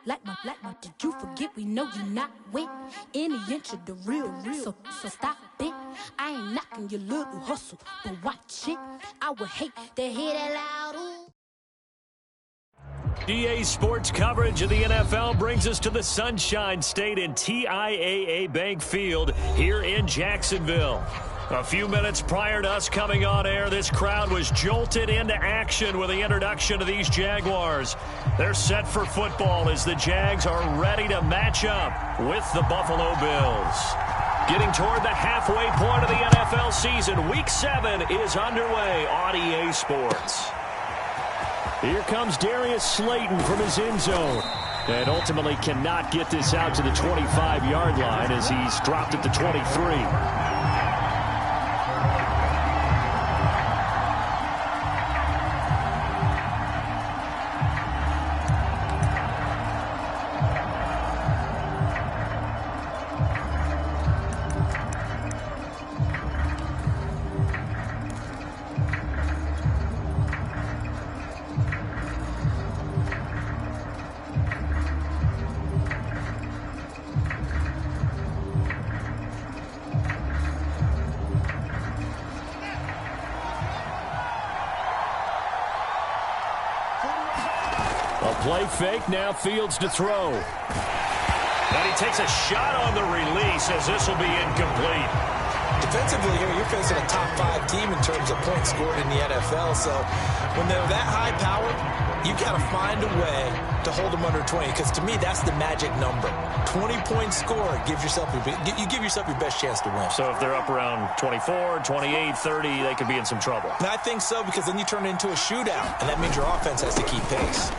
Did you forget we know you not with any inch of the real? So stop it. I ain't knocking your little hustle, but watch it. I would hate to hear that loud. Ooh. EA Sports coverage of the NFL brings us to the Sunshine State in TIAA Bank Field here in Jacksonville. A few minutes prior to us coming on air, this crowd was jolted into action with the introduction of these Jaguars. They're set for football as the Jags are ready to match up with the Buffalo Bills. Getting toward the halfway point of the NFL season, Week 7 is underway on EA Sports. Here comes Darius Slayton from his end zone. And ultimately cannot get this out to the 25-yard line as he's dropped at the 23. Play fake, now Fields to throw. And he takes a shot on the release as this will be incomplete. Defensively here, you're facing a top 5 team in terms of points scored in the NFL. So when they're that high powered, you got to find a way to hold them under 20. Because to me, that's the magic number. 20-point score gives yourself you give yourself your best chance to win. So if they're up around 24, 28, 30, they could be in some trouble. And I think so, because then you turn it into a shootout, and that means your offense has to keep pace.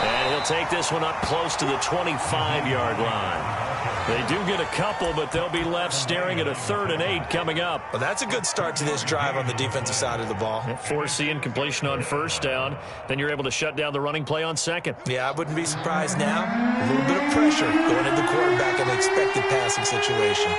And he'll take this one up close to the 25-yard line. They do get a couple, but they'll be left staring at a 3rd and 8 coming up. Well, that's a good start to this drive on the defensive side of the ball. Forcing completion on 1st down. Then you're able to shut down the running play on 2nd. Yeah, I wouldn't be surprised now. A little bit of pressure going at the quarterback in an expected passing situation.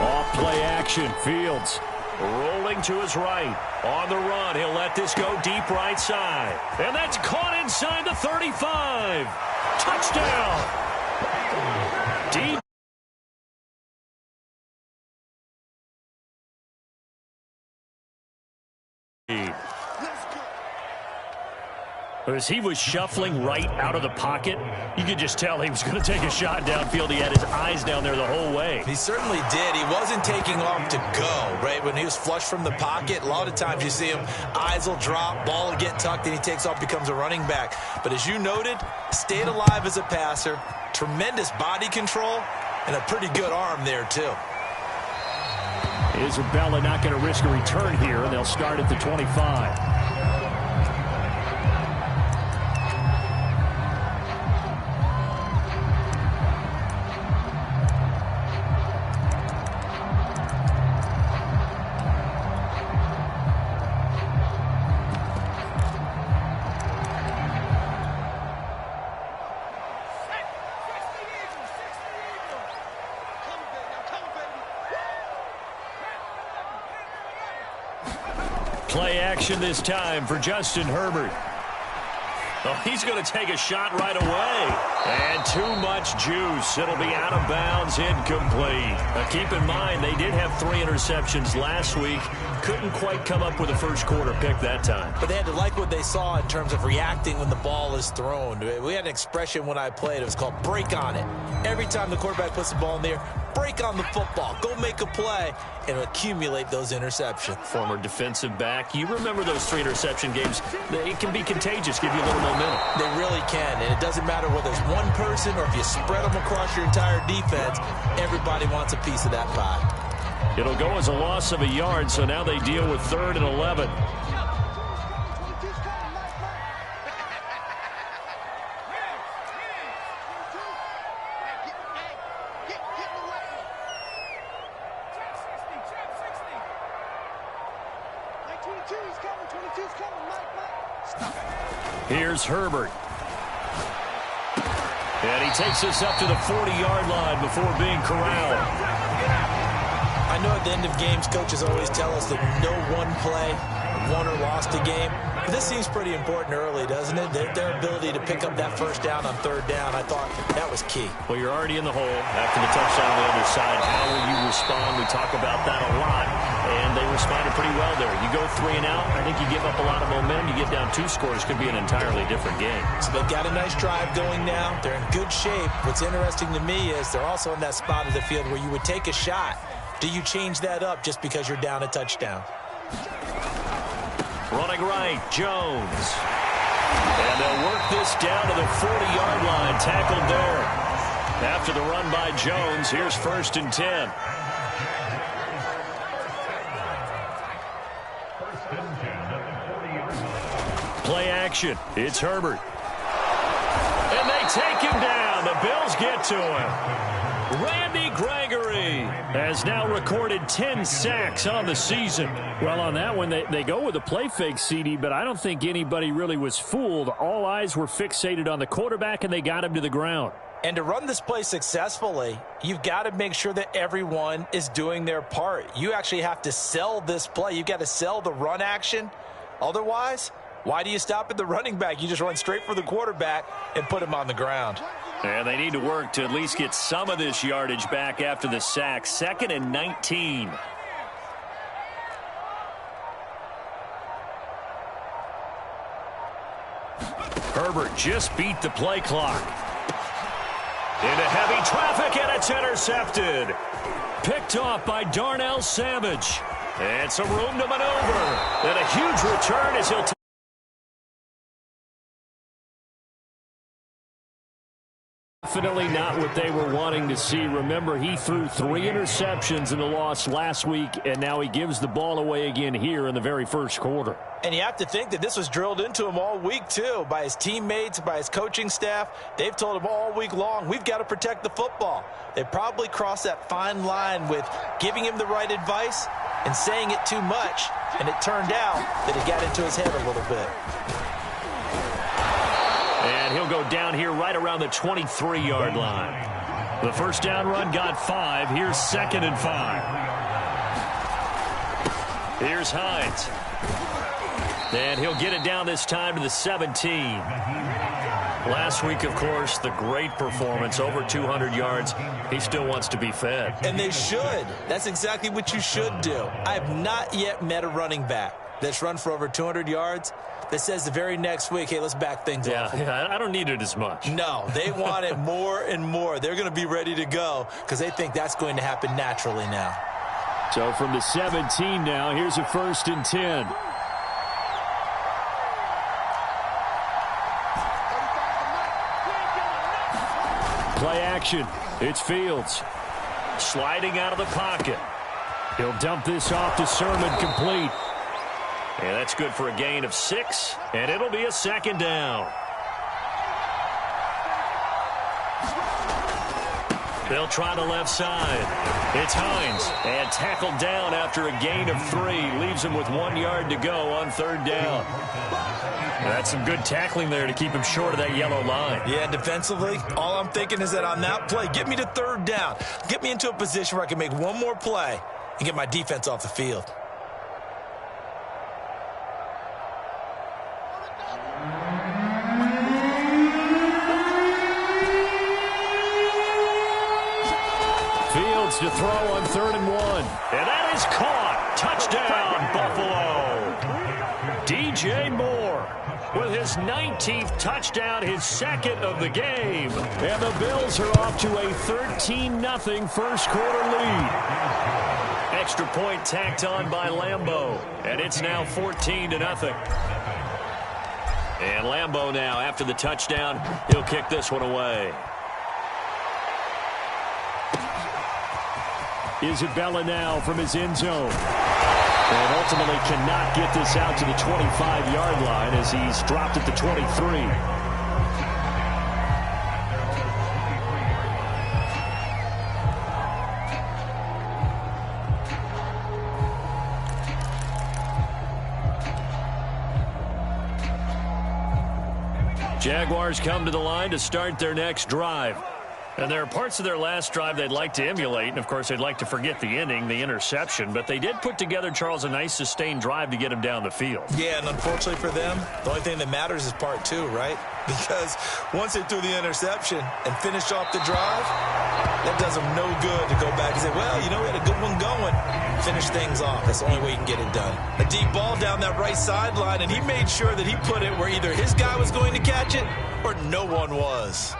Off play action. Fields rolling to his right. On the run, he'll let this go deep right side. And that's caught inside the 35. Touchdown. Deep. As he was shuffling right out of the pocket, you could just tell he was going to take a shot downfield. He had his eyes down there the whole way. He certainly did. He wasn't taking off to go, right? When he was flush from the pocket, a lot of times you see him, eyes will drop, ball will get tucked, and he takes off, becomes a running back. But as you noted, stayed alive as a passer, tremendous body control, and a pretty good arm there, too. Isabella not going to risk a return here, and they'll start at the 25. Play action this time for Justin Herbert. Oh, he's going to take a shot right away. And too much juice. It'll be out of bounds, incomplete. Now, keep in mind, they did have 3 interceptions last week. Couldn't quite come up with a first quarter pick that time. But they had to like what they saw in terms of reacting when the ball is thrown. We had an expression when I played. It was called break on it. Every time the quarterback puts the ball in the air, break on the football. Go make a play and accumulate those interceptions. Former defensive back. You remember those 3 interception games. It can be contagious, give you a little momentum. They really can, and it doesn't matter whether it's one person or if you spread them across your entire defense, everybody wants a piece of that pie. It'll go as a loss of a yard, so now they deal with 3rd and 11. Here's Herbert. And he takes this up to the 40-yard line before being corralled. I know at the end of games, coaches always tell us that no one play won or lost a game. But this seems pretty important early, doesn't it? Their ability to pick up that first down on third down, I thought that was key. Well, you're already in the hole after the touchdown on the other side. How will you respond? We talk about that a lot, and they responded pretty well there. You go 3 and out, I think you give up a lot of momentum. You get down 2 scores, could be an entirely different game. So they've got a nice drive going now. They're in good shape. What's interesting to me is they're also in that spot of the field where you would take a shot. Do you change that up just because you're down a touchdown? Running right, Jones. And they'll work this down to the 40-yard line. Tackled there. After the run by Jones, here's 1st and 10. Play action. It's Herbert. And they take him down. The Bills get to him. Randy Gregory has now recorded 10 sacks on the season. Well, on that one, they go with a play fake, CD, but I don't think anybody really was fooled. All eyes were fixated on the quarterback, and they got him to the ground. And to run this play successfully, you've got to make sure that everyone is doing their part. You actually have to sell this play. You've got to sell the run action. Otherwise, why do you stop at the running back? You just run straight for the quarterback and put him on the ground. And they need to work to at least get some of this yardage back after the sack. 2nd and 19. Herbert just beat the play clock. Into heavy traffic, and it's intercepted. Picked off by Darnell Savage. And some room to maneuver. And a huge return as he'll Definitely not what they were wanting to see. Remember, he threw 3 interceptions in the loss last week, and now he gives the ball away again here in the very first quarter. And you have to think that this was drilled into him all week, too, by his teammates, by his coaching staff. They've told him all week long, we've got to protect the football. They probably crossed that fine line with giving him the right advice and saying it too much, and it turned out that it got into his head a little bit. And he'll go down here right around the 23-yard line. The first down run got 5. Here's 2nd and 5. Here's Hines. And he'll get it down this time to the 17. Last week, of course, the great performance, over 200 yards. He still wants to be fed. And they should. That's exactly what you should do. I have not yet met a running back that's run for over 200 yards that says the very next week, hey, let's back things off. Yeah, I don't need it as much. No, they want it more and more. They're going to be ready to go because they think that's going to happen naturally now. So from the 17 now, here's a 1st and 10. Play action. It's Fields. Sliding out of the pocket. He'll dump this off to Sermon, complete. And that's good for a gain of 6, and it'll be a 2nd down. They'll try the left side. It's Hines, and tackled down after a gain of 3. Leaves him with 1 yard to go on 3rd down. That's some good tackling there to keep him short of that yellow line. Yeah, defensively, all I'm thinking is that on that play, get me to 3rd down. Get me into a position where I can make one more play and get my defense off the field. To throw on 3rd and 1. And that is caught. Touchdown, Buffalo. DJ Moore with his 19th touchdown, his 2nd of the game. And the Bills are off to a 13-0 first quarter lead. Extra point tacked on by Lambeau. And it's now 14-0. And Lambeau now, after the touchdown, he'll kick this one away. Isabella now from his end zone. And ultimately cannot get this out to the 25-yard line as he's dropped at the 23. Jaguars come to the line to start their next drive. And there are parts of their last drive they'd like to emulate, and, of course, they'd like to forget the inning, the interception. But they did put together, Charles, a nice sustained drive to get him down the field. Yeah, and unfortunately for them, the only thing that matters is part two, right? Because once they threw the interception and finished off the drive, that does them no good to go back and say, well, you know, we had a good one going. Finish things off. That's the only way you can get it done. A deep ball down that right sideline, and he made sure that he put it where either his guy was going to catch it or no one was.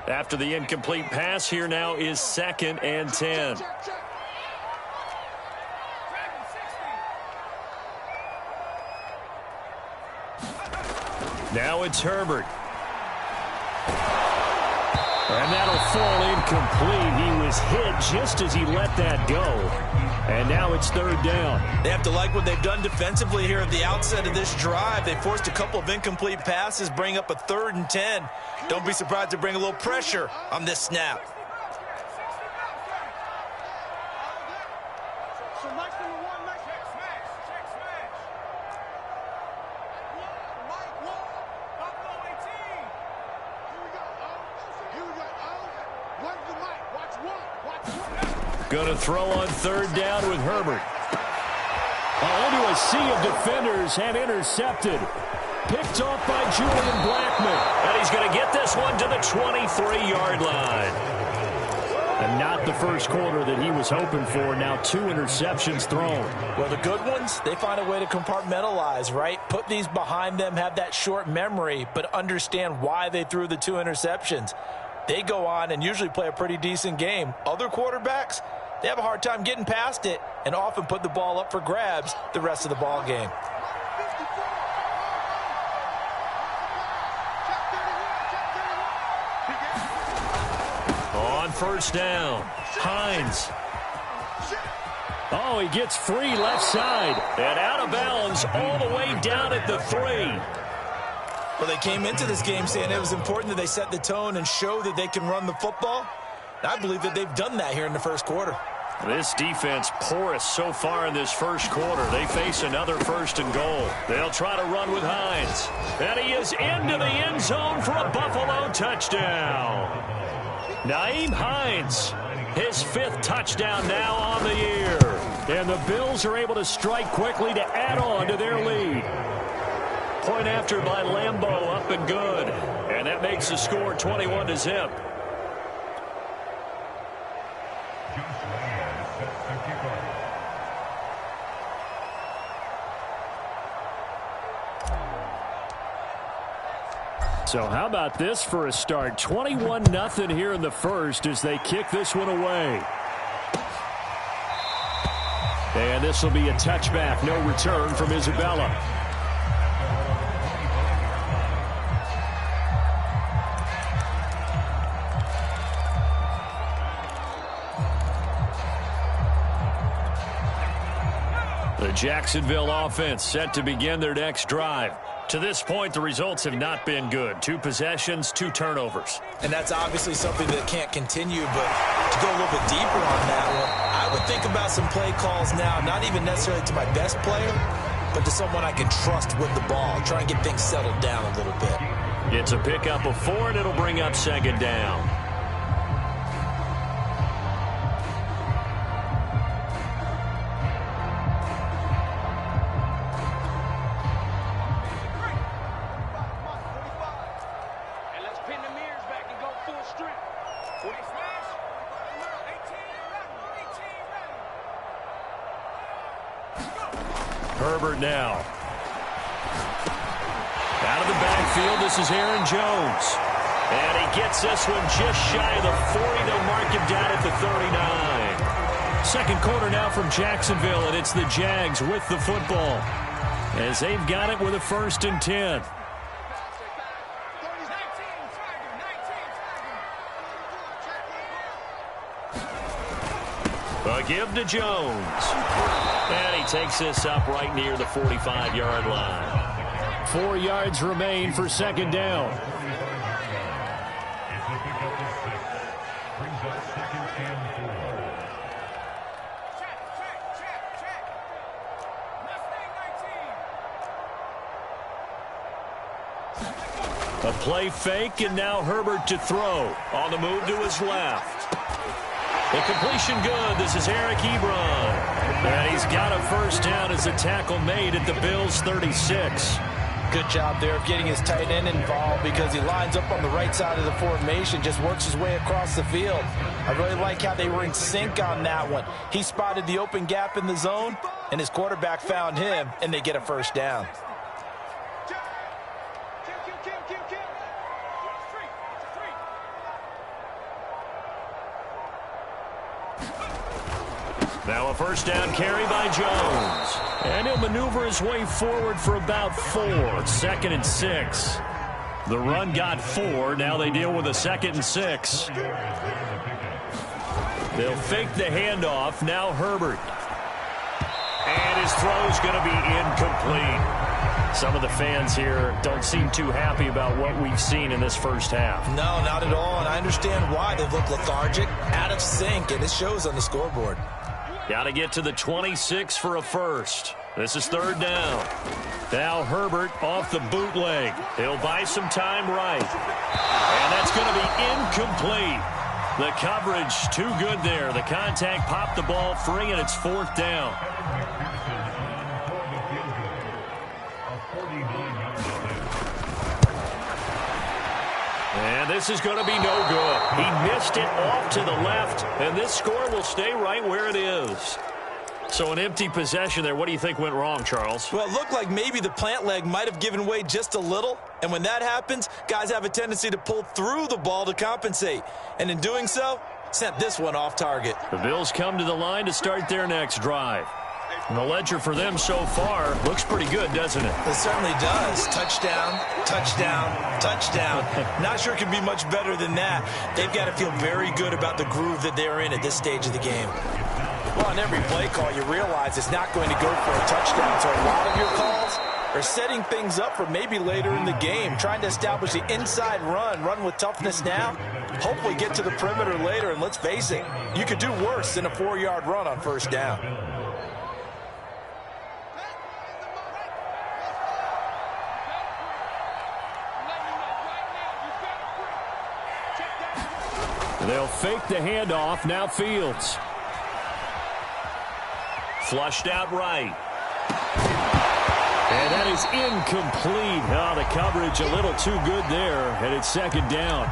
After the incomplete pass, here now is 2nd and 10. Now it's Herbert. And that'll fall incomplete. He was hit just as he let that go. And now it's 3rd down. They have to like what they've done defensively here at the outset of this drive. They forced a couple of incomplete passes, bring up a 3rd and 10. Don't be surprised to bring a little pressure on this snap. Going to throw on 3rd down with Herbert. Into a sea of defenders and intercepted. Picked off by Julian Blackmon. And he's going to get this one to the 23-yard line. And not the first quarter that he was hoping for. Now 2 interceptions thrown. Well, the good ones, they find a way to compartmentalize, right? Put these behind them, have that short memory, but understand why they threw the 2 interceptions. They go on and usually play a pretty decent game. Other quarterbacks, they have a hard time getting past it and often put the ball up for grabs the rest of the ball game. On 1st down, Hines. Oh, he gets free left side and out of bounds all the way down at the 3. Well, they came into this game saying it was important that they set the tone and show that they can run the football. I believe that they've done that here in the first quarter. This defense porous so far in this first quarter. They face another 1st and goal. They'll try to run with Hines. And he is into the end zone for a Buffalo touchdown. Nyheim Hines, his 5th touchdown now on the year. And the Bills are able to strike quickly to add on to their lead. Point after by Lambeau, up and good. And that makes the score 21-0. So how about this for a start? 21-0 here in the first as they kick this one away. And this will be a touchback. No return from Isabella. The Jacksonville offense set to begin their next drive. To this point, the results have not been good. 2 possessions, 2 turnovers. And that's obviously something that can't continue, but to go a little bit deeper on that one, I would think about some play calls now, not even necessarily to my best player, but to someone I can trust with the ball. Try and get things settled down a little bit. It's a pickup of 4, and it'll bring up 2nd down. Herbert now. Out of the backfield, this is Aaron Jones. And he gets this one just shy of the 40. They'll mark him down at the 39. Second quarter now from Jacksonville, and it's the Jags with the football as they've got it with a 1st and 10. A give to Jones. And he takes this up right near the 45-yard line. 4 yards remain for 2nd down. A play fake, and now Herbert to throw. On the move to his left. The completion good. This is Eric Ebron. And he's got a first down as a tackle made at the Bills' 36. Good job there of getting his tight end involved because he lines up on the right side of the formation, just works his way across the field. I really like how they were in sync on that one. He spotted the open gap in the zone, and his quarterback found him, and they get a first down. Now a first down carry by Jones. And he'll maneuver his way forward for about 4. 2nd and 6. The run got 4. Now they deal with a 2nd and 6. They'll fake the handoff. Now Herbert. And his throw's going to be incomplete. Some of the fans here don't seem too happy about what we've seen in this first half. No, not at all, and I understand why. They look lethargic, out of sync, and it shows on the scoreboard. Got to get to the 26 for a first. This is 3rd down. Now Herbert off the bootleg. He'll buy some time right. And that's going to be incomplete. The coverage too good there. The contact popped the ball free, and it's 4th down. And this is going to be no good. He missed it off to the left, and this score will stay right where it is. So an empty possession there. What do you think went wrong, Charles? Well, it looked like maybe the plant leg might have given way just a little. And when that happens, guys have a tendency to pull through the ball to compensate. And in doing so, sent this one off target. The Bills come to the line to start their next drive. And the ledger for them so far looks pretty good, doesn't it? It certainly does. Touchdown, touchdown, touchdown. Not sure it could be much better than that. They've got to feel very good about the groove that they're in at this stage of the game. Well, on every play call, you realize it's not going to go for a touchdown. So a lot of your calls are setting things up for maybe later in the game, trying to establish the inside run with toughness now, hopefully get to the perimeter later. And let's face it, you could do worse than a 4-yard run on first down. They'll fake the handoff. Now Fields. Flushed out right. And that is incomplete. Oh, the coverage a little too good there, and it's 2nd down.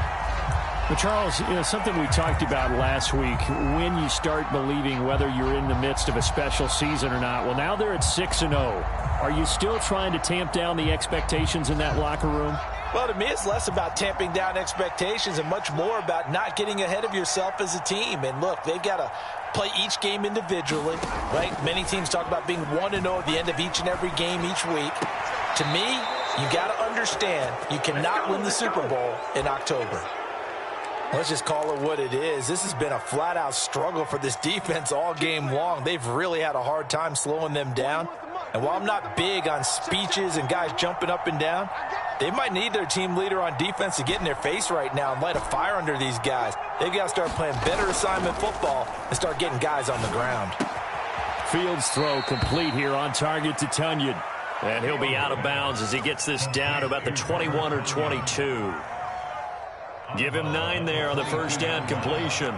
Well, Charles, something we talked about last week, when you start believing whether you're in the midst of a special season or not. Well, now they're at 6-0. Are you still trying to tamp down the expectations in that locker room? Well, to me, it's less about tamping down expectations and much more about not getting ahead of yourself as a team. And look, they've got to play each game individually, right? Many teams talk about being 1-0 at the end of each and every game each week. To me, you got to understand you cannot win the Super Bowl in October. Let's just call it what it is. This has been a flat-out struggle for this defense all game long. They've really had a hard time slowing them down. And while I'm not big on speeches and guys jumping up and down, they might need their team leader on defense to get in their face right now and light a fire under these guys. They've got to start playing better assignment football and start getting guys on the ground. Fields throw complete here on target to Tunyon. And he'll be out of bounds as he gets this down to about the 21 or 22. Give him 9 there on the first down completion.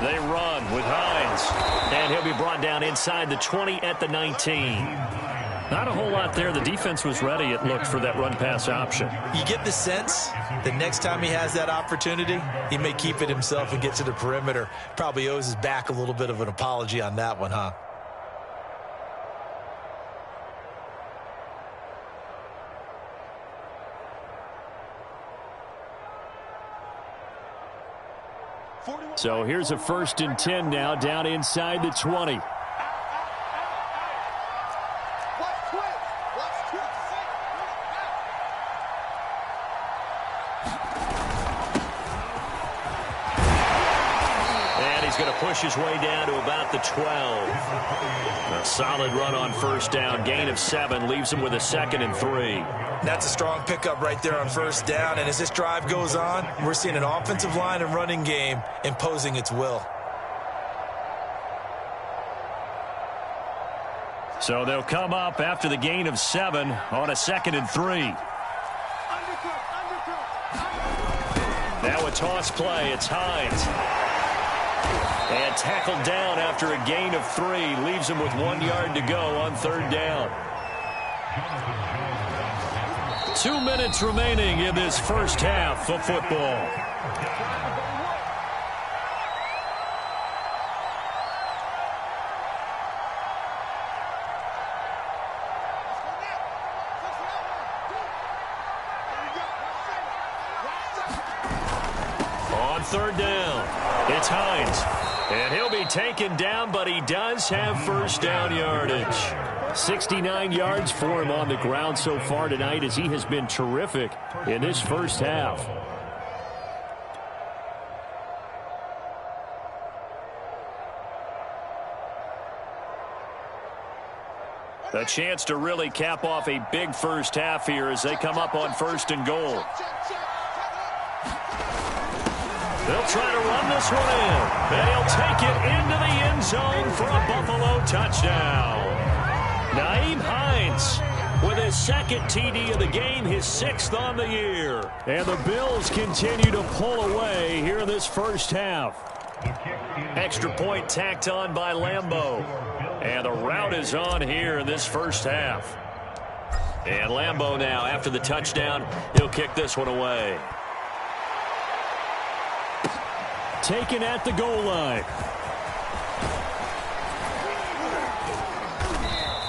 They run with Hines. And he'll be brought down inside the 20 at the 19. Not a whole lot there. The defense was ready, it looked, for that run-pass option. You get the sense that next time he has that opportunity, he may keep it himself and get to the perimeter. Probably owes his back a little bit of an apology on that one, huh? So here's a 1st and 10 now, down inside the 20. And he's going to push his way down to about the 12. A solid run on first down. Gain of 7 leaves him with a 2nd and 3. That's a strong pickup right there on first down. And as this drive goes on, we're seeing an offensive line and running game imposing its will. So they'll come up after the gain of 7 on a 2nd and 3. Now a toss play. It's Hines. And tackled down after a gain of 3. Leaves him with 1 yard to go on 3rd down. 2 minutes remaining in this first half of football. On 3rd down, it's Hines. And he'll be taken down, but he does have first down yardage. 69 yards for him on the ground so far tonight, as he has been terrific in this first half. A chance to really cap off a big first half here as they come up on 1st and goal. They'll try to run this one in, and he'll take it into the end zone for a Buffalo touchdown. Nyheim Hines with his 2nd TD of the game, his 6th on the year. And the Bills continue to pull away here in this first half. Extra point tacked on by Lambeau. And the route is on here in this first half. And Lambeau now, after the touchdown, he'll kick this one away. Taken at the goal line.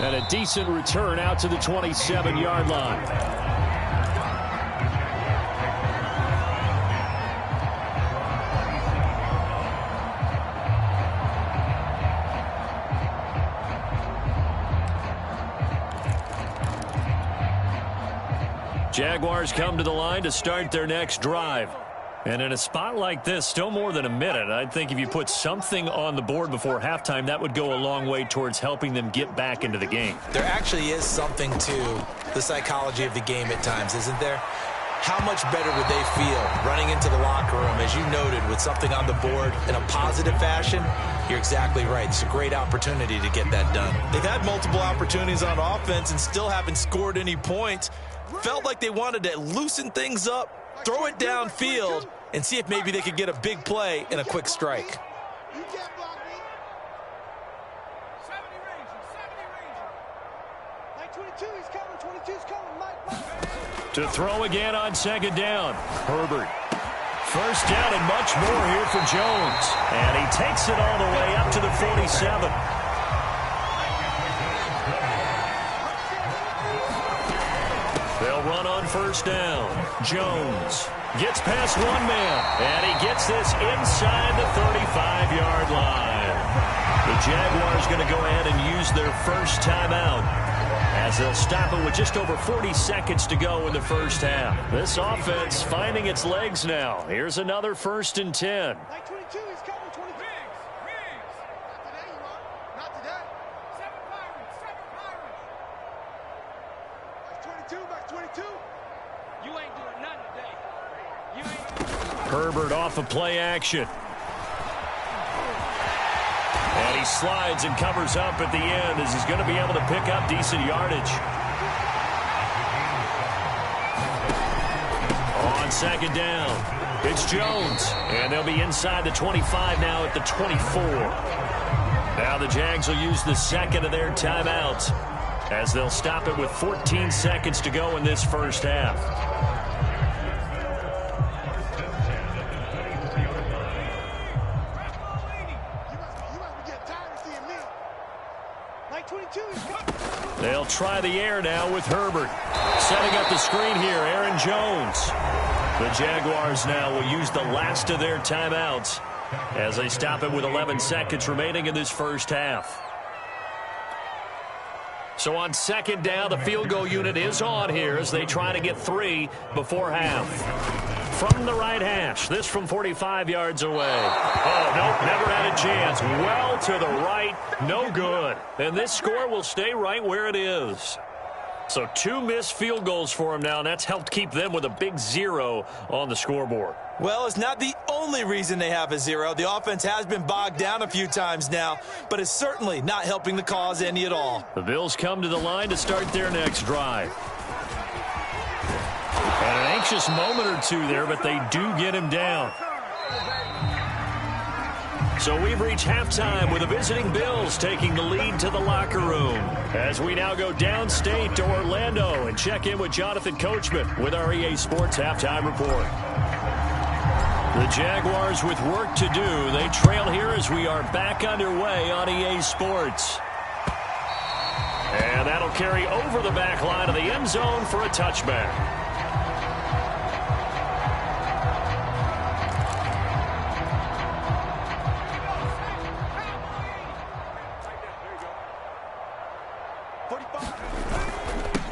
And a decent return out to the 27-yard line. Jaguars come to the line to start their next drive. And in a spot like this, still more than a minute, I think if you put something on the board before halftime, that would go a long way towards helping them get back into the game. There actually is something to the psychology of the game at times, isn't there? How much better would they feel running into the locker room, as you noted, with something on the board in a positive fashion? You're exactly right. It's a great opportunity to get that done. They've had multiple opportunities on offense and still haven't scored any points. Felt like they wanted to loosen things up, throw it downfield, and see if maybe they could get a big play and a quick strike. To throw again on 2nd down, Herbert. First down and much more here for Jones. And he takes it all the way up to the 47. They'll run on 1st down. Jones gets past one man, and he gets this inside the 35-yard line. The Jaguars going to go ahead and use their first timeout, as they'll stop it with just over 40 seconds to go in the first half. This offense finding its legs now. Here's another 1st and 10. Herbert off of play action. And he slides and covers up at the end, as he's going to be able to pick up decent yardage. On 2nd down, it's Jones. And they'll be inside the 25 now at the 24. Now the Jags will use the 2nd of their timeouts, as they'll stop it with 14 seconds to go in this first half. They'll try the air now with Herbert. Setting up the screen here, Aaron Jones. The Jaguars now will use the last of their timeouts as they stop it with 11 seconds remaining in this first half. So on 2nd down, the field goal unit is on here as they try to get 3 before half. From the right hash, this from 45 yards away. Oh, nope, never had a chance. Well to the right, no good. And this score will stay right where it is. So 2 missed field goals for him now, and that's helped keep them with a big 0 on the scoreboard. Well, it's not the only reason they have a 0. The offense has been bogged down a few times now, but it's certainly not helping the cause any at all. The Bills come to the line to start their next drive. And an anxious moment or two there, but they do get him down. So we've reached halftime with the visiting Bills taking the lead to the locker room. As we now go downstate to Orlando and check in with Jonathan Coachman with our EA Sports Halftime Report. The Jaguars with work to do. They trail here as we are back underway on EA Sports. And that'll carry over the back line of the end zone for a touchback.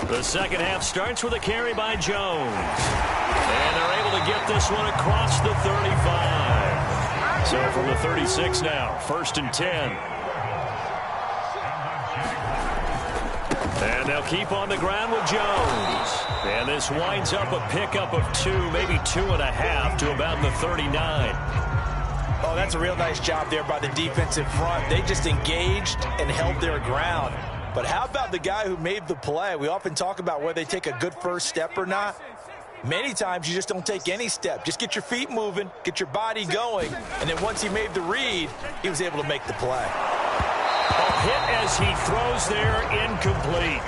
The second half starts with a carry by Jones. And they're able to get this one across the 35. So from the 36 now, 1st and 10. And they'll keep on the ground with Jones. And this winds up a pickup of 2, maybe 2.5 to about the 39. Oh, that's a real nice job there by the defensive front. They just engaged and held their ground. But how about the guy who made the play? We often talk about whether they take a good first step or not. Many times you just don't take any step. Just get your feet moving, get your body going, and then once he made the read, he was able to make the play. A hit as he throws there, incomplete.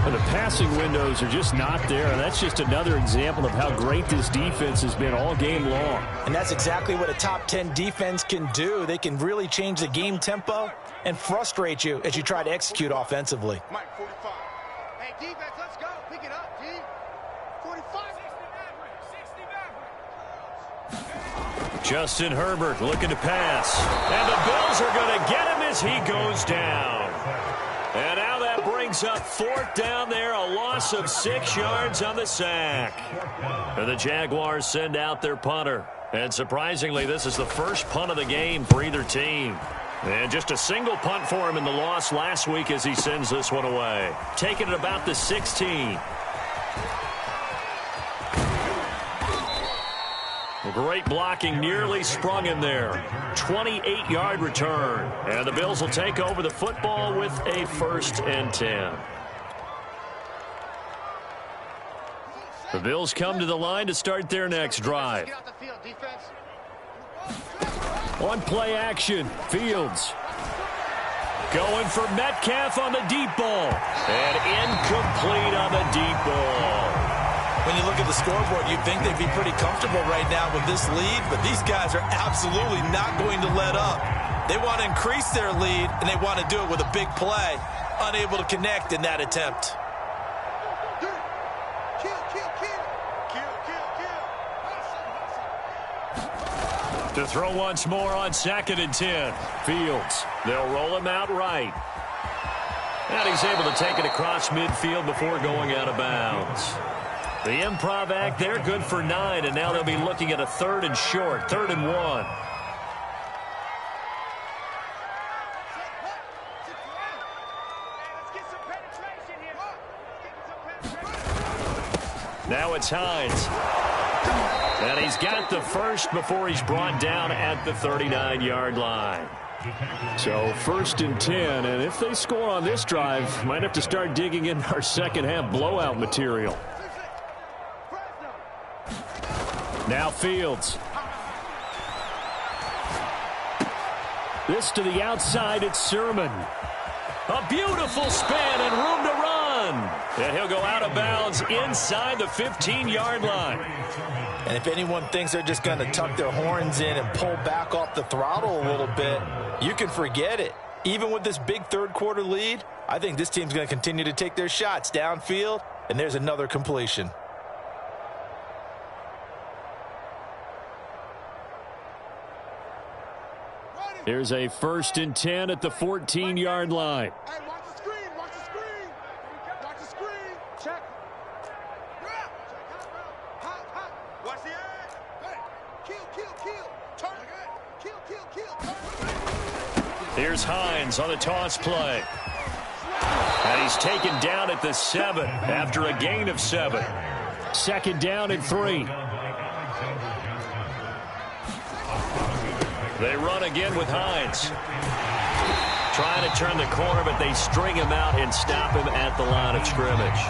Well, the passing windows are just not there, and that's just another example of how great this defense has been all game long. And that's exactly what a top 10 defense can do. They can really change the game tempo and frustrate you as you try to execute offensively. Mike, 45. Hey, defense, let's go. Pick it up, G. 45. Justin Herbert looking to pass. And the Bills are going to get him as he goes down. And now that brings up 4th down there, a loss of 6 yards on the sack. And the Jaguars send out their punter. And surprisingly, this is the first punt of the game for either team. And just a single punt for him in the loss last week as he sends this one away. Taking it about the 16. Great blocking, nearly sprung him there. 28-yard return. And the Bills will take over the football with a 1st and 10. The Bills come to the line to start their next drive. On play action, Fields. Going for Metcalf on the deep ball. And incomplete on the deep ball. When you look at the scoreboard, you'd think they'd be pretty comfortable right now with this lead, but these guys are absolutely not going to let up. They want to increase their lead, and they want to do it with a big play. Unable to connect in that attempt. To throw once more on 2nd and 10. Fields. They'll roll him out right. And he's able to take it across midfield before going out of bounds. The improv act there, good for 9, and now they'll be looking at a 3rd and short, 3rd and 1. Now it's Hines. And he's got the first before he's brought down at the 39-yard line. So 1st and 10, and if they score on this drive, might have to start digging in our second half blowout material. Now Fields. This to the outside, it's Sermon. A beautiful spin and room to run. And he'll go out of bounds inside the 15-yard line. And if anyone thinks they're just going to tuck their horns in and pull back off the throttle a little bit, you can forget it. Even with this big third-quarter lead, I think this team's going to continue to take their shots downfield, and there's another completion. Here's a 1st and 10 at the 14-yard line. Hey, watch the screen, watch the screen. Watch the screen. Check. Watch the edge. Hey, kill. Turn. Kill. Here's Hines on the toss play. And he's taken down at the 7 after a gain of 7. 2nd down and 3. They run again with Hines. Trying to turn the corner, but they string him out and stop him at the line of scrimmage.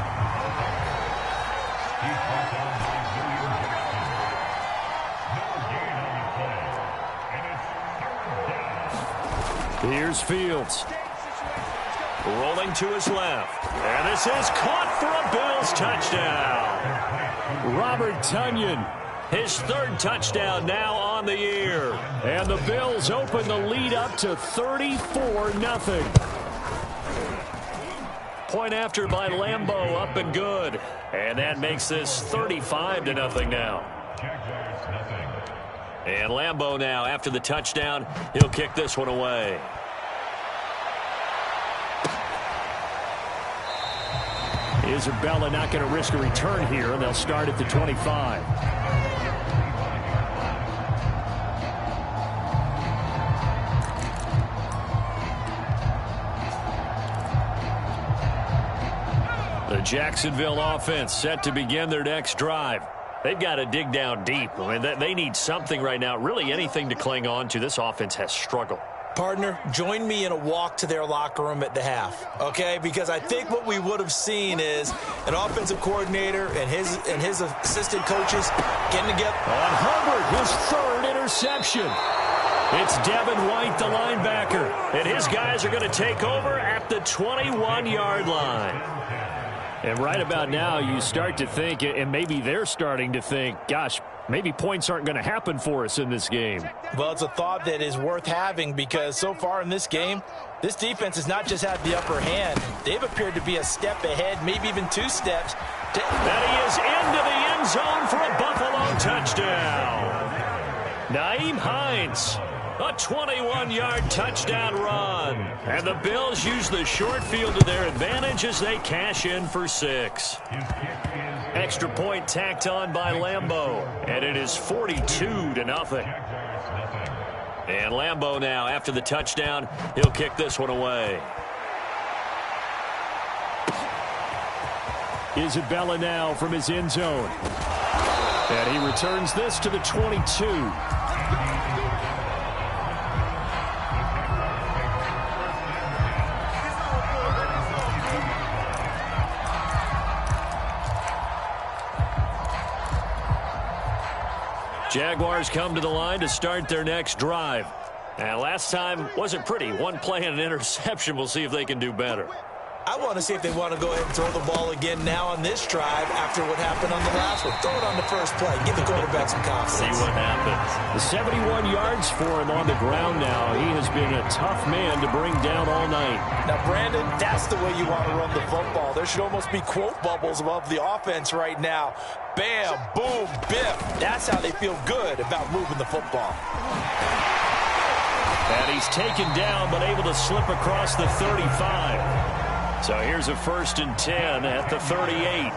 Here's Fields. Rolling to his left. And this is caught for a Bills touchdown. Robert Tonyan. His 3rd touchdown now on the year. And the Bills open the lead up to 34-0. Point after by Lambeau, up and good. And that makes this 35-0 now. And Lambeau now, after the touchdown, he'll kick this one away. Isabella not going to risk a return here, and they'll start at the 25. The Jacksonville offense set to begin their next drive. They've got to dig down deep. I mean, they need something right now, really anything to cling on to. This offense has struggled. Partner, join me in a walk to their locker room at the half, okay? Because I think what we would have seen is an offensive coordinator and his assistant coaches getting together. On Hubbard, his 3rd interception. It's Devin White, the linebacker, and his guys are going to take over at the 21-yard line. And right about now, you start to think, and maybe they're starting to think, gosh, maybe points aren't going to happen for us in this game. Well, it's a thought that is worth having because so far in this game, this defense has not just had the upper hand. They've appeared to be a step ahead, maybe even 2 steps. And he is into the end zone for a Buffalo touchdown. Nyheim Hines. A 21-yard touchdown run. And the Bills use the short field to their advantage as they cash in for 6. Extra point tacked on by Lambeau. And it is 42-0. And Lambeau now, after the touchdown, he'll kick this one away. Isabella now from his end zone. And he returns this to the 22. Jaguars come to the line to start their next drive. And last time wasn't pretty. 1 play and an interception. We'll see if they can do better. I want to see if they want to go ahead and throw the ball again now on this drive after what happened on the last one. Throw it on the first play. Give the quarterback some confidence. See what happens. The 71 yards for him on the ground now. He has been a tough man to bring down all night. Now, Brandon, that's the way you want to run the football. There should almost be quote bubbles above the offense right now. Bam, boom, biff. That's how they feel good about moving the football. And he's taken down but able to slip across the 35. So here's a 1st and 10 at the 38.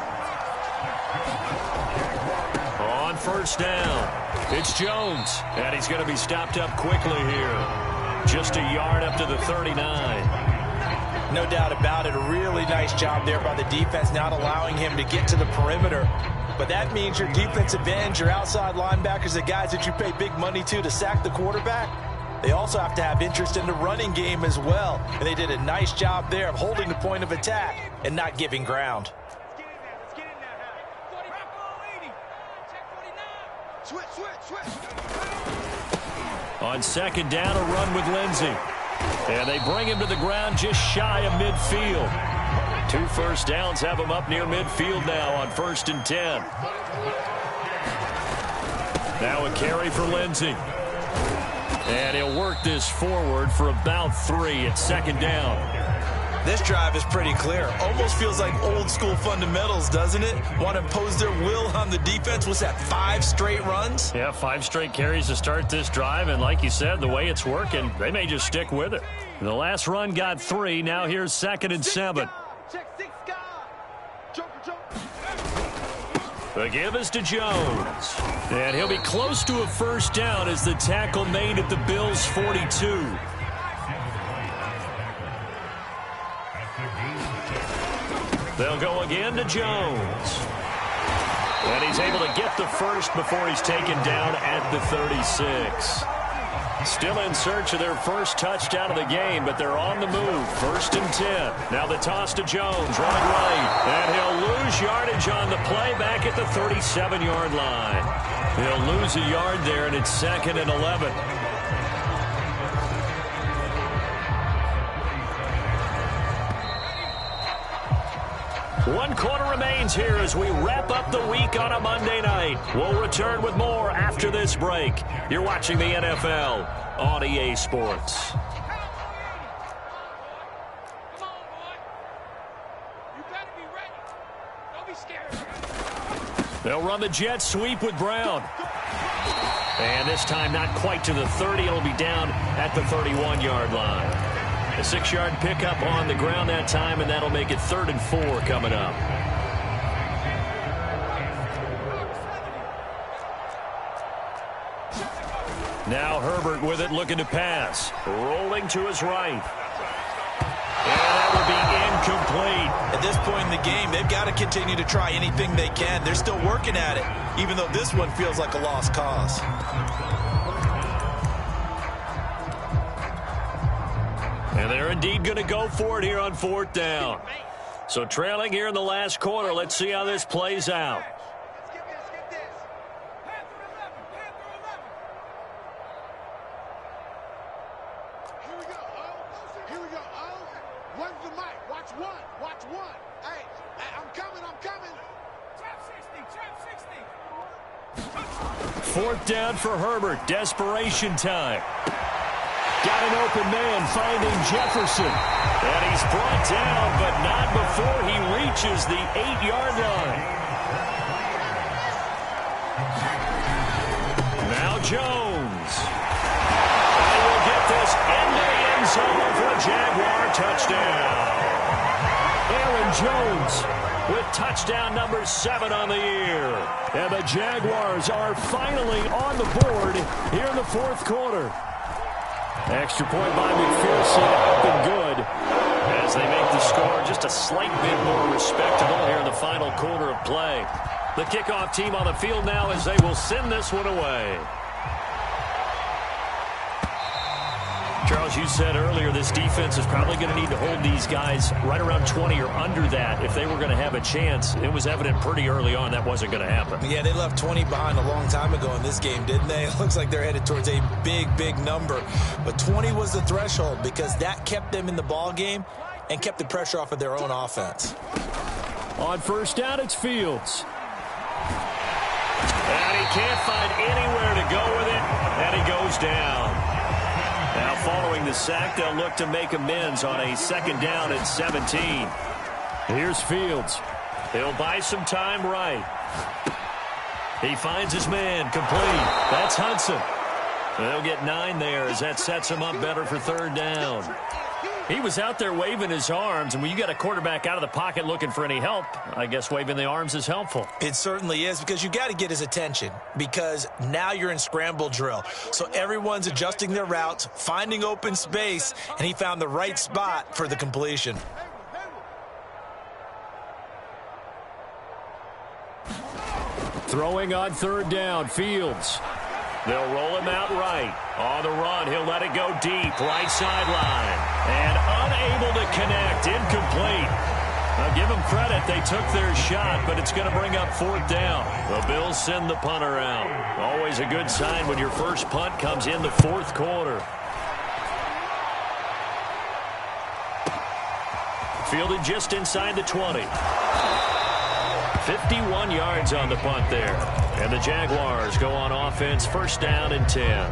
On 1st down, it's Jones. And he's going to be stopped up quickly here. Just a yard up to the 39. No doubt about it. A really nice job there by the defense, not allowing him to get to the perimeter. But that means your defensive ends, your outside linebackers, the guys that you pay big money to sack the quarterback, they also have to have interest in the running game as well. And they did a nice job there of holding the point of attack and not giving ground. On 2nd down, a run with Lindsey. And they bring him to the ground just shy of midfield. 2 first downs have him up near midfield now on 1st and 10. Now a carry for Lindsey. And he'll work this forward for about 3 at 2nd down. This drive is pretty clear. Almost feels like old school fundamentals, doesn't it? Want to impose their will on the defense. What's that, 5 straight runs? Yeah, 5 straight carries to start this drive. And like you said, the way it's working, they may just stick with it. The last run got 3. Now here's 2nd and 7. The give is to Jones. And he'll be close to a 1st down as the tackle made at the Bills' 42. They'll go again to Jones. And he's able to get the first before he's taken down at the 36. Still in search of their first touchdown of the game, but they're on the move. 1st and 10. Now the toss to Jones, right. And he'll lose yardage on the play back at the 37-yard line. He'll lose a yard there, and it's 2nd and 11. One quarter remains here as we wrap up the week on a Monday night. We'll return with more after this break. You're watching the NFL on EA Sports. Come on, boy. You better be ready. Don't be scared. They'll run the jet sweep with Brown. And this time not quite to the 30. It'll be down at the 31-yard line. A 6-yard pickup on the ground that time, and that'll make it 3rd and 4 coming up. Now Herbert with it, looking to pass. Rolling to his right. And that will be incomplete. At this point in the game, they've got to continue to try anything they can. They're still working at it, even though this one feels like a lost cause. And they're indeed going to go for it here on 4th down. So trailing here in the last quarter. Let's see how this plays out. Let's get this. Panther 11. Here we go. Here we go. Run the mic. Watch one. Hey, I'm coming. Trap 60. 4th down for Herbert. Desperation time. Got an open man finding Jefferson. And he's brought down, but not before he reaches the 8-yard line. Now Jones. And we'll get this into the end zone for a Jaguar touchdown. Aaron Jones with touchdown number 7 on the year. And the Jaguars are finally on the board here in the 4th quarter. Extra point by McPherson, up and good as they make the score just a slight bit more respectable here in the final quarter of play. The kickoff team on the field now as they will send this one away. Charles, you said earlier this defense is probably going to need to hold these guys right around 20 or under that if they were going to have a chance. It was evident pretty early on that wasn't going to happen. Yeah, they left 20 behind a long time ago in this game, didn't they? It looks like they're headed towards a big number. But 20 was the threshold because that kept them in the ball game and kept the pressure off of their own offense. On 1st down, it's Fields. And he can't find anywhere to go with it, and he goes down. Now following the sack, they'll look to make amends on a 2nd down and 17. Here's Fields. He'll buy some time right. He finds his man complete. That's Hudson. They'll get 9 there as that sets him up better for 3rd down. He was out there waving his arms, and when you got a quarterback out of the pocket looking for any help, I guess waving the arms is helpful. It certainly is, because you got to get his attention, because now you're in scramble drill. So everyone's adjusting their routes, finding open space, and he found the right spot for the completion. Throwing on 3rd down, Fields. They'll roll him out right. On the run, he'll let it go deep, right sideline. And unable to connect, incomplete. Now give them credit, they took their shot, but it's going to bring up 4th down. The Bills send the punter out. Always a good sign when your first punt comes in the 4th quarter. Fielded just inside the 20. 51 yards on the punt there. And the Jaguars go on offense, 1st down and 10.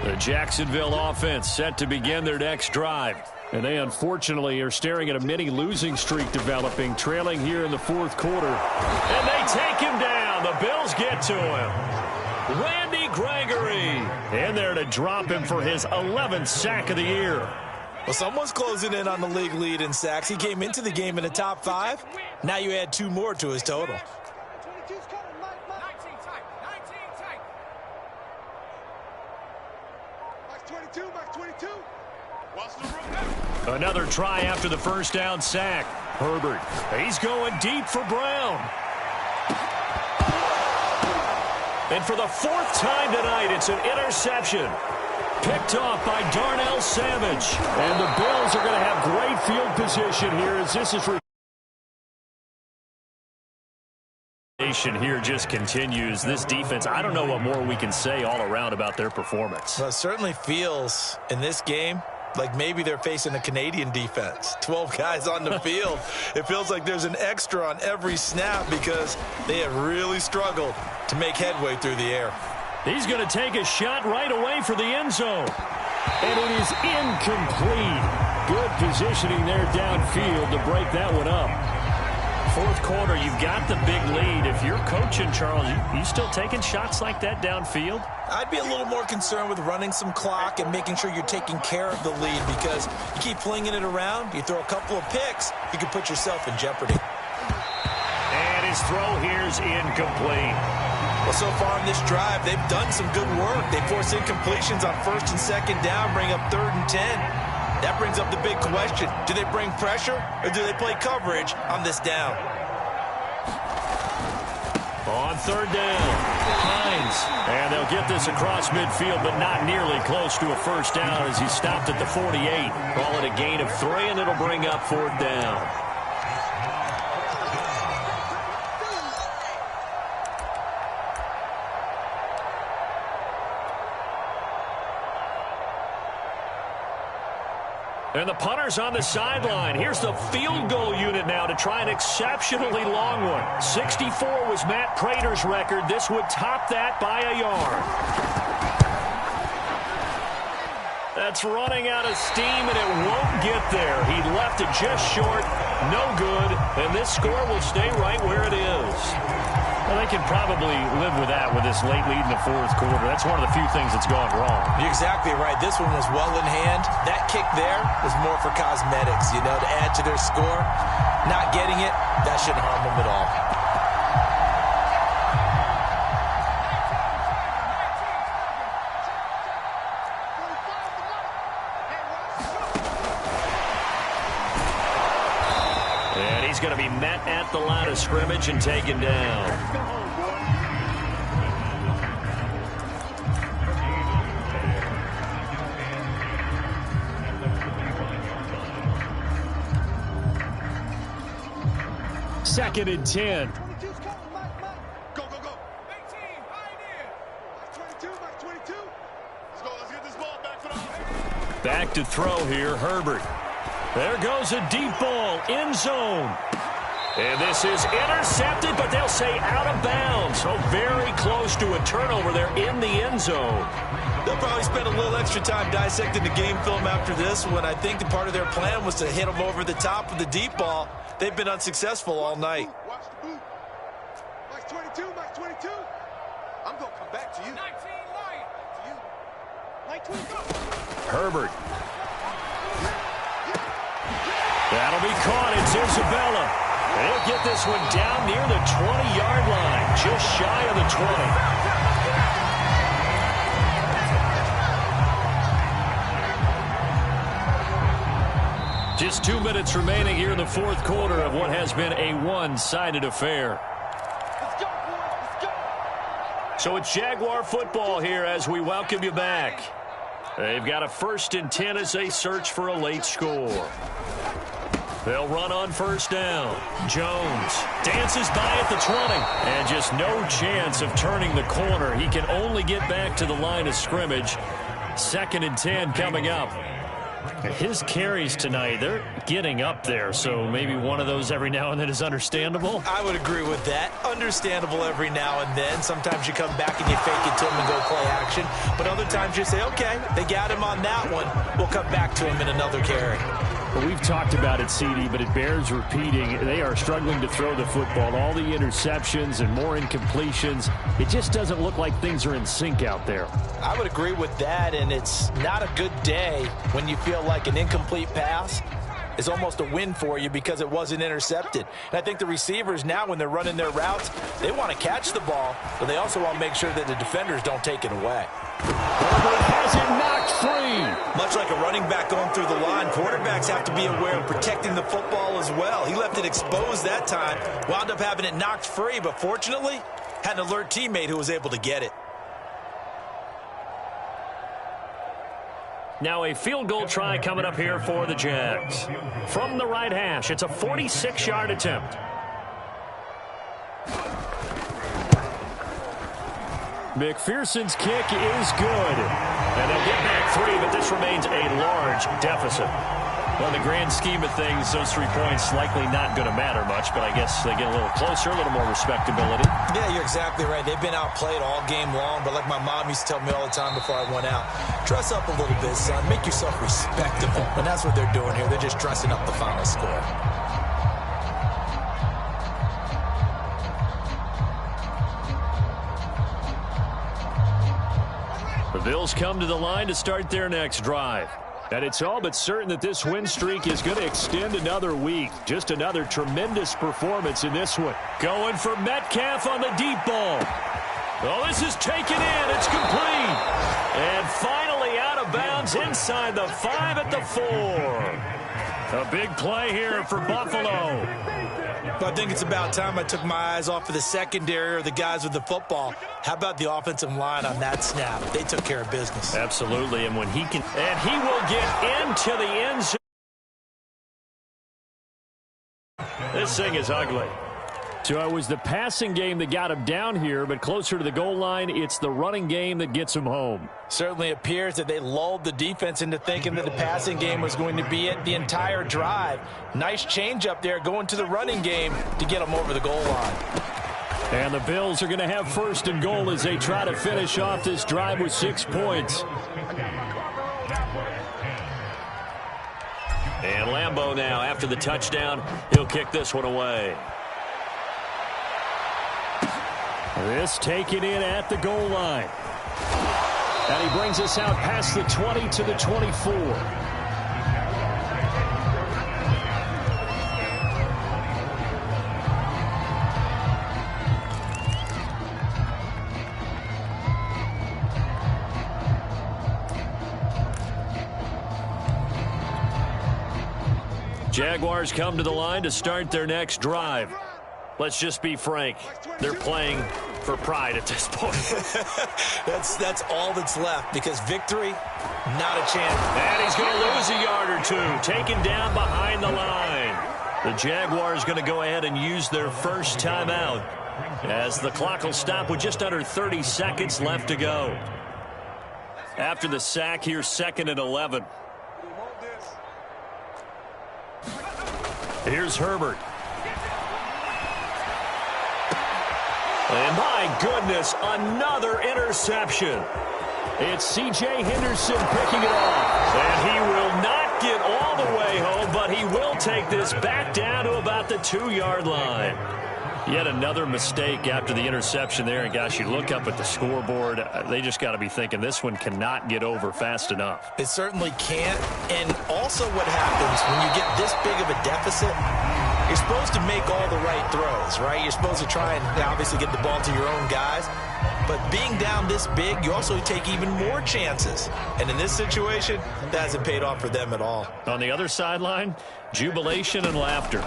The Jacksonville offense set to begin their next drive. And they unfortunately are staring at a mini losing streak developing, trailing here in the 4th quarter. And they take him down. The Bills get to him. Randy Gregory in there to drop him for his 11th sack of the year. Well, someone's closing in on the league lead in sacks. He came into the game in the top 5. Now you add 2 more to his total. 22's coming, Mike. 19 tight. Max 22. Another try after the first down sack. Herbert, he's going deep for Brown. And for the fourth time tonight, it's an interception. Picked off by Darnell Savage. And the Bills are going to have great field position here as this is... Here just continues. This defense, I don't know what more we can say all around about their performance. Well, it certainly feels in this game like maybe they're facing a Canadian defense. 12 guys on the field. It feels like there's an extra on every snap because they have really struggled to make headway through the air. He's going to take a shot right away for the end zone. And it is incomplete. Good positioning there downfield to break that one up. Fourth quarter, you've got the big lead. If you're coaching, Charles, you still taking shots like that downfield? I'd be a little more concerned with running some clock and making sure you're taking care of the lead because you keep flinging it around, you throw a couple of picks, you can put yourself in jeopardy. And his throw here is incomplete. Well, so far in this drive, they've done some good work. They force incompletions on first and second down, bring up 3rd and 10. That brings up the big question. Do they bring pressure or do they play coverage on this down? On 3rd down, Hines. And they'll get this across midfield, but not nearly close to a first down as he stopped at the 48. Call it a gain of 3, and it'll bring up 4th down. And the punter's on the sideline. Here's the field goal unit now to try an exceptionally long one. 64 was Matt Prater's record. This would top that by a yard. That's running out of steam, and it won't get there. He left it just short. No good. And this score will stay right where it is. Well, they can probably live with that with this late lead in the fourth quarter. That's one of the few things that's gone wrong. You're exactly right. This one was well in hand. That kick there was more for cosmetics, you know, to add to their score. Not getting it, that shouldn't harm them at all. He's going to be met at the line of scrimmage and taken down. Second and 10. Go, go, go. 18, pioneer. 22, 22. Let's go. Let's get this ball back for the... Back to throw here, Herbert. There goes a deep ball, end zone. And this is intercepted, but they'll say out of bounds. So very close to a turnover there in the end zone. They'll probably spend a little extra time dissecting the game film after this one. I think the part of their plan was to hit them over the top of the deep ball. They've been unsuccessful all night. Watch the boot. Max 22, Max 22. I'm going to come back to you. 19 light. To you. Light 22. Herbert. That'll be caught. It's Isabella. They'll get this one down near the 20-yard line, just shy of the 20. Just 2 minutes remaining here in the fourth quarter of what has been a one-sided affair. Let's go, boys. Let's go. So it's Jaguar football here as we welcome you back. They've got a 1st and 10 as they search for a late score. They'll run on first down. Jones dances by at the 20. And just no chance of turning the corner. He can only get back to the line of scrimmage. 2nd and 10 coming up. His carries tonight, they're getting up there, so maybe one of those every now and then is understandable. I would agree with that. Understandable every now and then. Sometimes you come back and you fake it to him and go play action. But other times you say, okay, they got him on that one. We'll come back to him in another carry. Well, we've talked about it, CD, but it bears repeating. They are struggling to throw the football. All the interceptions and more incompletions. It just doesn't look like things are in sync out there. I would agree with that, and it's not a good day when you feel like an incomplete pass is almost a win for you because it wasn't intercepted. And I think the receivers now, when they're running their routes, they want to catch the ball, but they also want to make sure that the defenders don't take it away. Herbert has it knocked free. Much like a running back going through the quarterbacks have to be aware of protecting the football as well. He left it exposed that time, wound up having it knocked free, but fortunately, had an alert teammate who was able to get it. Now a field goal try coming up here for the Jags. From the right hash, it's a 46-yard attempt. McPherson's kick is good. And they'll get back 3, but this remains a large deficit. Well, in the grand scheme of things, those 3 points likely not going to matter much, but I guess they get a little closer, a little more respectability. Yeah, you're exactly right. They've been outplayed all game long, but like my mom used to tell me all the time before I went out, dress up a little bit, son. Make yourself respectable. And that's what they're doing here. They're just dressing up the final score. The Bills come to the line to start their next drive. And it's all but certain that this win streak is going to extend another week. Just another tremendous performance in this one. Going for Metcalf on the deep ball. Oh, this is taken in. It's complete. And finally out of bounds inside the 5 at the 4. A big play here for Buffalo. But I think it's about time I took my eyes off of the secondary or the guys with the football. How about the offensive line on that snap? They took care of business. Absolutely, and when he can, and he will get into the end zone. This thing is ugly. So it was the passing game that got him down here, but closer to the goal line, it's the running game that gets him home. Certainly appears that they lulled the defense into thinking that the passing game was going to be it the entire drive. Nice change up there going to the running game to get them over the goal line. And the Bills are going to have first and goal as they try to finish off this drive with 6 points. And Lambeau now, after the touchdown, he'll kick this one away. This taken in at the goal line. And he brings us out past the 20 to the 24. Jaguars come to the line to start their next drive. Let's just be frank. They're playing for pride at this point. That's all that's left because victory, not a chance. And he's going to lose a yard or two. Taken down behind the line. The Jaguars going to go ahead and use their first timeout as the clock will stop with just under 30 seconds left to go. After the sack, here's 2nd and 11. Here's Herbert. And my goodness, another interception. It's C.J. Henderson picking it off. And he will not get all the way home, but he will take this back down to about the 2-yard line. Yet another mistake after the interception there. And, gosh, you look up at the scoreboard. They just got to be thinking this one cannot get over fast enough. It certainly can't. And also what happens when you get this big of a deficit, you're supposed to make all the right throws, right? You're supposed to try and obviously get the ball to your own guys. But being down this big, you also take even more chances. And in this situation, that hasn't paid off for them at all. On the other sideline, jubilation and laughter.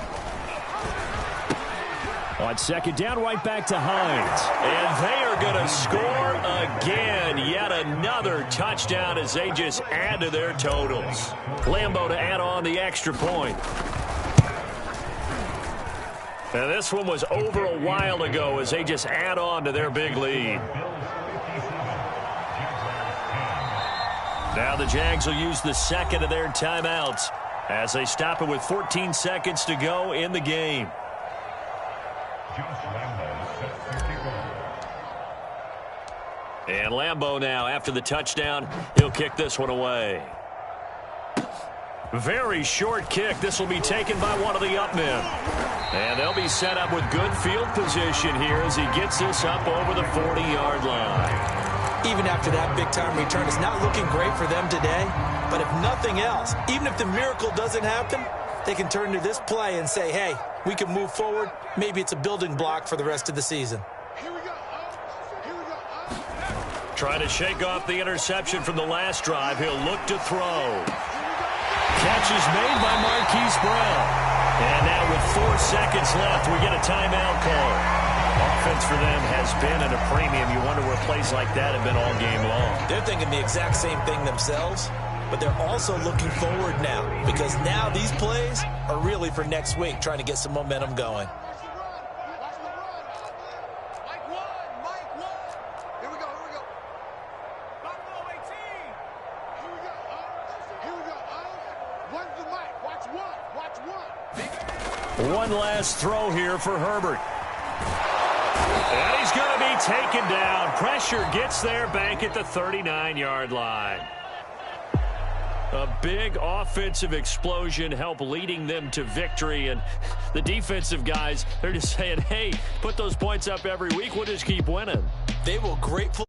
On 2nd down, right back to Hines. And they are going to score again. Yet another touchdown as they just add to their totals. Lambeau to add on the extra point. And this one was over a while ago as they just add on to their big lead. Now the Jags will use the 2nd of their timeouts as they stop it with 14 seconds to go in the game. And Lambeau now, after the touchdown, he'll kick this one away. Very short kick. This will be taken by one of the up men. And they'll be set up with good field position here as he gets this up over the 40-yard line. Even after that big-time return, it's not looking great for them today. But if nothing else, even if the miracle doesn't happen, they can turn to this play and say, hey, we can move forward. Maybe it's a building block for the rest of the season. Trying to shake off the interception from the last drive. He'll look to throw. Catch is made by Marquise Brown. And now with 4 seconds left, we get a timeout call. Offense for them has been at a premium. You wonder where plays like that have been all game long. They're thinking the exact same thing themselves, but they're also looking forward now because now these plays are really for next week, trying to get some momentum going. One last throw here for Herbert. And he's going to be taken down. Pressure gets there back at the 39-yard line. A big offensive explosion helped leading them to victory. And the defensive guys, they're just saying, hey, put those points up every week. We'll just keep winning. They will gratefully